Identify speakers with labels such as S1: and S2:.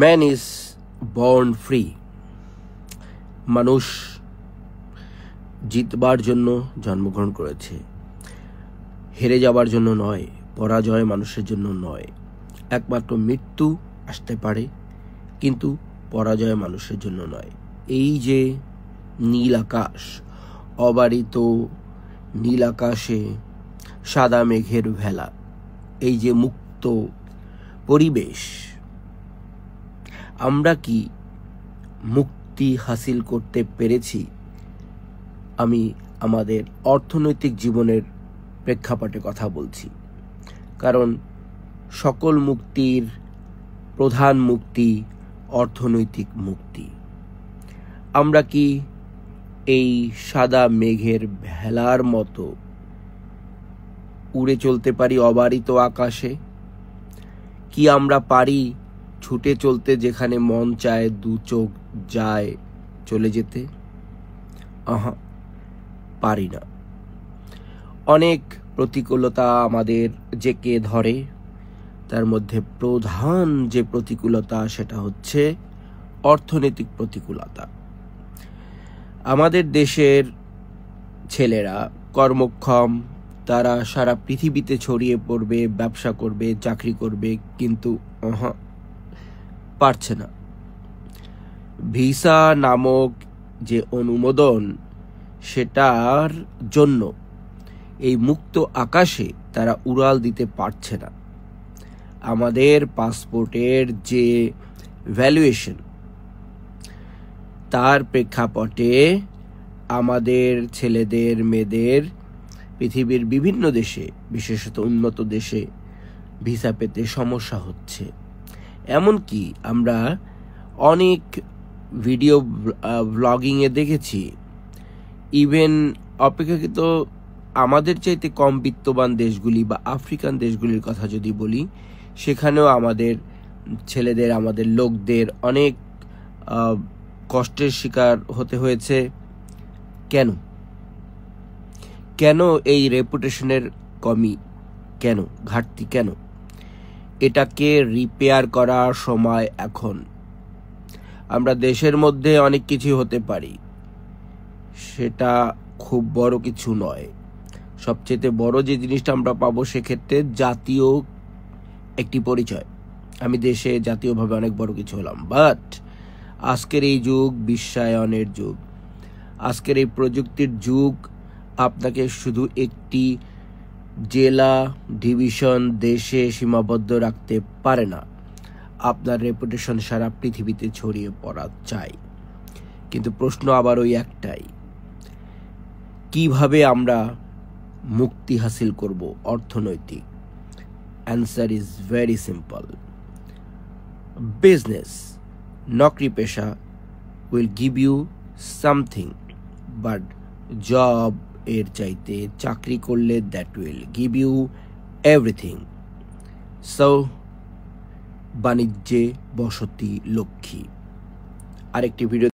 S1: Man is born free. মানুষ জিতবার জন্য জন্মগ্রহণ করেছে, হেরে যাবার জন্য নয়। পরাজয় মানুষের জন্য নয়। একমাত্র মৃত্যু আসতে পারে, কিন্তু পরাজয় মানুষের জন্য নয়। এই যে নীল আকাশ, অবারিত নীল আকাশে সাদা মেঘের ভেলা, এই যে মুক্ত পরিবেশ, আমরা কি মুক্তি হাসিল করতে পেরেছি? আমি আমাদের অর্থনৈতিক জীবনের প্রেক্ষাপটে কথা বলছি, কারণ সকল মুক্তির প্রধান মুক্তি অর্থনৈতিক মুক্তি। আমরা কি এই সাদা মেঘের ভেলার মতো উড়ে চলতে পারি অবারিত আকাশে? কি আমরা পারি ছুটে চলতে যেখানে মন চায়, দু চোখ যায় চলে যেতে? পারি না। অনেক প্রতিকূলতা আমাদের জেঁকে ধরে। তার মধ্যে প্রধান যে প্রতিকূলতা, সেটা হচ্ছে অর্থনৈতিক প্রতিকূলতা। আমাদের দেশের ছেলেরা কর্মক্ষম, তারা সারা পৃথিবীতে ছড়িয়ে পড়বে, ব্যবসা করবে, চাকরি করবে, কিন্তু পারছে না। ভিসা নামক যে অনুমোদন, সেটার জন্য এই মুক্ত আকাশে তারা উড়াল দিতে পারছে না। আমাদের পাসপোর্টের যে ভ্যালুয়েশন, তার প্রেক্ষাপটে আমাদের ছেলেদের মেয়েদের পৃথিবীর বিভিন্ন দেশে, বিশেষত উন্নত দেশে ভিসা পেতে সমস্যা হচ্ছে। এমনকি আমরা অনেক ভিডিও ব্লগিংয়ে দেখেছি, ইভেন অপেক্ষাকৃত আমাদের চাইতে কম বিত্তবান দেশগুলি বা আফ্রিকান দেশগুলির কথা যদি বলি, সেখানেও আমাদের ছেলেদের, আমাদের লোকদের অনেক কষ্টের শিকার হতে হয়েছে। কেন? কেন এই রেপুটেশনের কমি? কেন ঘাটতি? কেন? এটাকে রিপেয়ার করার সময় এখন। আমরা দেশের মধ্যে অনেক কিছু হতে পারি, সেটা খুব বড় কিছু নয়। সবচেয়ে বড় যে জিনিসটা আমরা পাবো, সেক্ষেত্রে জাতীয় একটি পরিচয়। আমি দেশে জাতীয়ভাবে অনেক বড় কিছু হলাম, বাট আজকের এই যুগ বিশ্বায়নের যুগ, আজকের এই প্রযুক্তির যুগ আপনাকে শুধু একটি জেলা, ডিভিশন, দেশে সীমাবদ্ধ রাখতে পারে না। আপনার রেপুটেশন সারা পৃথিবীতে ছড়িয়ে পড়া চাই। কিন্তু প্রশ্ন আবার ওই একটাই, কিভাবে আমরা মুক্তি হাসিল করব অর্থনৈতিক? Answer is very simple. Business, নকরি পেশা will give you something, but job এর চাইতে চাকরি করলে that will give you everything. So বাণিজ্যে বসতি লক্ষ্মী। আরেকটি ভিডিও